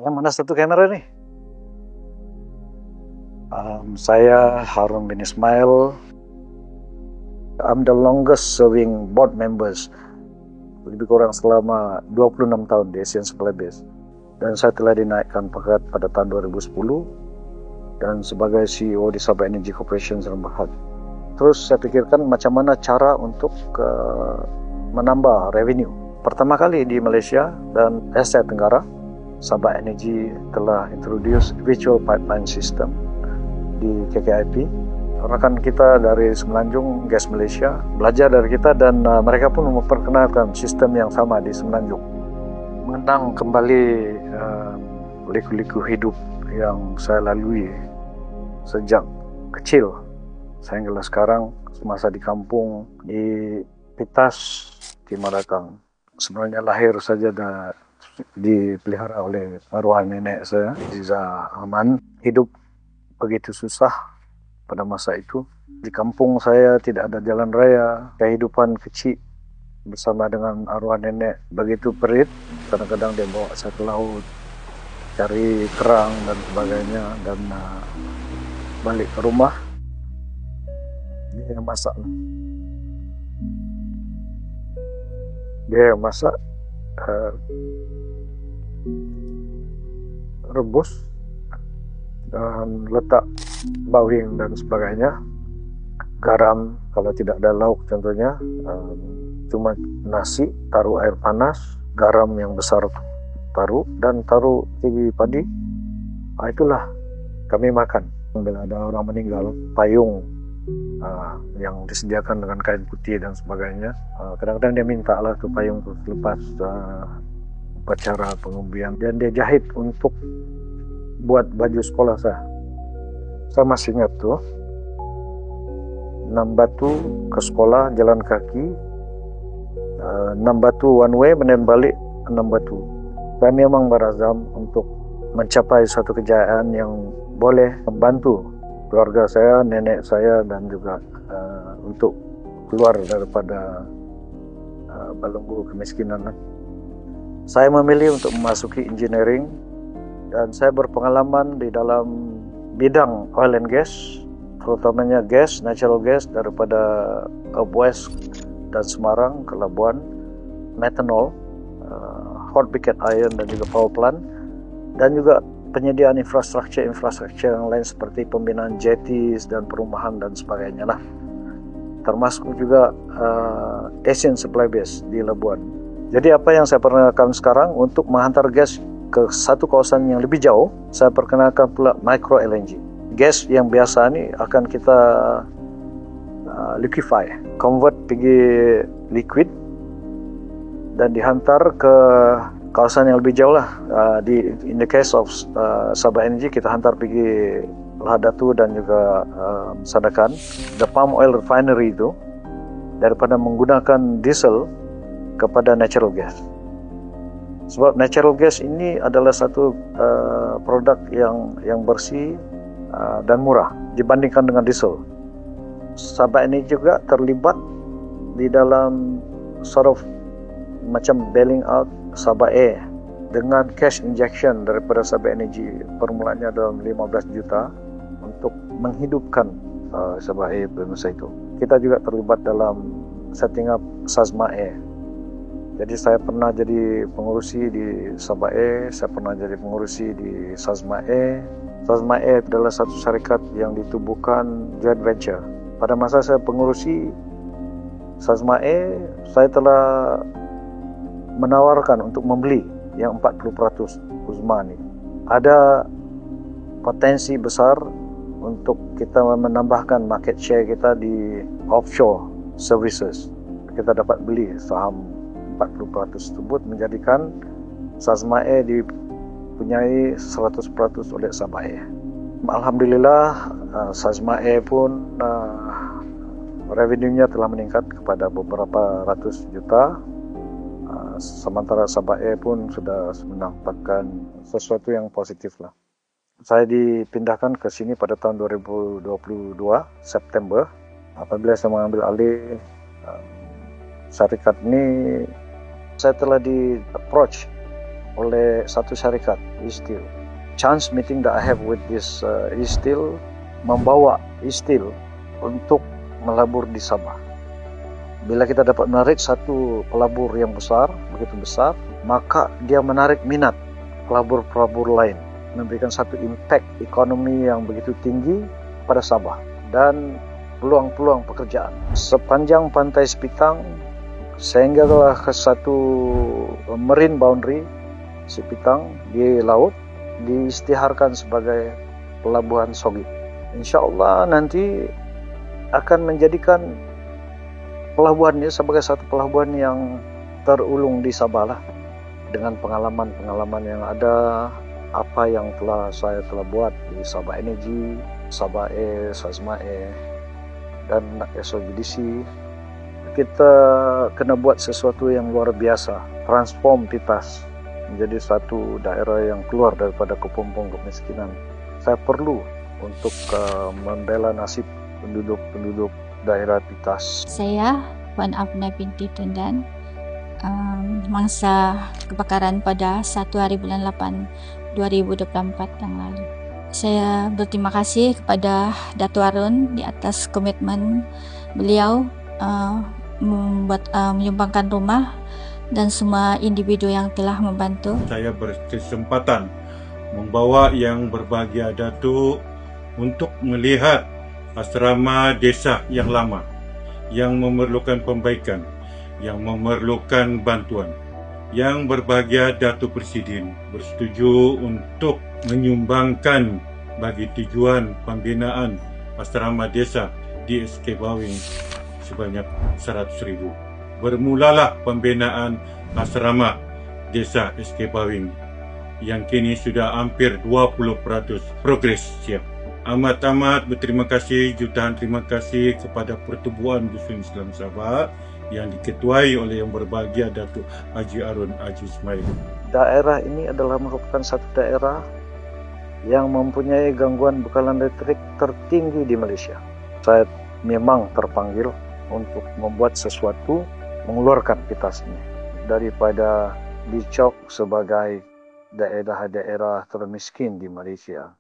Yang mana satu kamera nih? Saya Harun bin Ismail. I'm the longest serving board members, lebih kurang selama 26 tahun di Asian Supply Base. Dan saya telah dinaikkan pangkat pada tahun 2010 dan sebagai CEO di Sabah Energy Corporation Serang Berhad. Terus saya pikirkan macam mana cara untuk menambah revenue. Pertama kali di Malaysia dan Asia Tenggara, Sabah Energy telah introduce virtual pipeline system di KKIP. Rakan kita dari Semenanjung Gas Malaysia belajar dari kita dan mereka pun memperkenalkan sistem yang sama di Semenanjung. Mengenang kembali liku-liku hidup yang saya lalui sejak kecil sehingga sekarang semasa di kampung di Pitas, Timur Akang. Sebenarnya lahir saja dipelihara oleh arwah nenek saya, Ziza Aman. Hidup begitu susah pada masa itu. Di kampung saya tidak ada jalan raya. Kehidupan kecil bersama dengan arwah nenek begitu perit. Kadang-kadang dia bawa saya ke laut, cari kerang dan sebagainya, dan balik ke rumah dia yang masak. Dia yang masak, rebus dan letak bawang dan sebagainya, garam kalau tidak ada lauk contohnya, cuma nasi, taruh air panas, garam yang besar taruh, dan taruh tinggi padi. Itulah kami makan. Bila ada orang meninggal, payung yang disediakan dengan kain putih dan sebagainya, kadang-kadang dia minta lah ke payung lepas upacara pengubian, dan dia jahit untuk buat baju sekolah saya. Saya masih ingat tuh, 6 batu ke sekolah jalan kaki, 6 batu one way, kemudian balik 6 batu. Saya memang berazam untuk mencapai satu kejayaan yang boleh membantu keluarga saya, nenek saya, dan juga untuk keluar daripada belenggu kemiskinan. Saya memilih untuk memasuki engineering dan saya berpengalaman di dalam bidang oil and gas, terutamanya gas, natural gas daripada West dan Semarang ke Labuan, methanol, hot briquette iron dan juga power plant, dan juga penyediaan infrastruktur yang lain seperti pembinaan jetties dan perumahan dan sebagainya lah. Termasuk juga Asian Supply Base di Labuan. Jadi apa yang saya perkenalkan sekarang untuk menghantar gas ke satu kawasan yang lebih jauh, saya perkenalkan pula micro LNG. Gas yang biasa ni akan kita liquefy, convert pergi liquid dan dihantar ke kawasan yang lebih jauh lah. In the case of Sabah Energy, kita hantar pergi Lahadatu dan juga Sandakan. The palm oil refinery itu, daripada menggunakan diesel kepada natural gas. Sebab natural gas ini adalah satu produk yang bersih dan murah dibandingkan dengan diesel. Sabah ini juga terlibat di dalam sort of macam bailing out Sabah Air dengan cash injection daripada Sabah Energy. Permulaannya dalam 15 juta untuk menghidupkan Sabah Air pada masa itu. Kita juga terlibat dalam setting up Sazma Air. Jadi saya pernah jadi pengurusi di Sabah Air, saya pernah jadi pengurusi di Sazma Air. Sazma Air adalah satu syarikat yang ditubuhkan joint venture. Pada masa saya pengurusi Sazma Air, saya telah menawarkan untuk membeli yang 40% Uzma ni. Ada potensi besar untuk kita menambahkan market share kita di offshore services. Kita dapat beli saham 40% tersebut, menjadikan Sazma Air dipunyai 100% oleh Sabah Air. Alhamdulillah, Sazma Air pun revenue-nya telah meningkat kepada beberapa ratus juta. Sementara Sabah Air pun sudah menampakkan sesuatu yang positif lah. Saya dipindahkan ke sini pada tahun 2022 September. Apabila saya mengambil alih syarikat ini, saya telah di approach oleh satu syarikat e-steel. Chance meeting that I have with this e-steel membawa e-steel untuk melabur di Sabah. Bila kita dapat menarik satu pelabur yang besar, begitu besar, maka dia menarik minat pelabur-pelabur lain, memberikan satu impact ekonomi yang begitu tinggi pada Sabah dan peluang-peluang pekerjaan. Sepanjang pantai Sipitang sehinggalah ke satu marine boundary Sipitang di laut diisytiharkan sebagai pelabuhan Sogip. InsyaAllah nanti akan menjadikan pelabuhan ini sebagai satu pelabuhan yang terulung di Sabah lah, dengan pengalaman-pengalaman yang ada, apa yang saya telah buat di Sabah Energy, Sabah Air, Sazma Air, dan SOGDC. Kita kena buat sesuatu yang luar biasa, transform Titas menjadi satu daerah yang keluar daripada kepompong kemiskinan. Saya perlu untuk membela nasib penduduk-penduduk daerah Titas. Saya Puan Afna binti Tundan, mangsa kebakaran pada 1 hari bulan 8 2024 yang lalu. Saya berterima kasih kepada Dato' Arun di atas komitmen beliau menyumbangkan rumah dan semua individu yang telah membantu. Saya berkesempatan membawa yang berbahagia Datuk untuk melihat asrama desa yang lama, yang memerlukan perbaikan, yang memerlukan bantuan. Yang berbahagia Datuk Presiden bersetuju untuk menyumbangkan bagi tujuan pembinaan asrama desa di SK Bawing sebanyak 100,000. Bermulalah pembinaan asrama desa SK Bawing yang kini sudah hampir 20% progres siap. Amat-amat berterima kasih, jutaan terima kasih kepada Pertubuhan Muslim Islam Sabah yang diketuai oleh yang berbahagia Datuk Haji Arun Haji Ismail. Daerah ini adalah merupakan satu daerah yang mempunyai gangguan bekalan listrik tertinggi di Malaysia. Saya memang terpanggil untuk membuat sesuatu, mengeluarkan Titas ini daripada dicok sebagai daerah-daerah termiskin di Malaysia.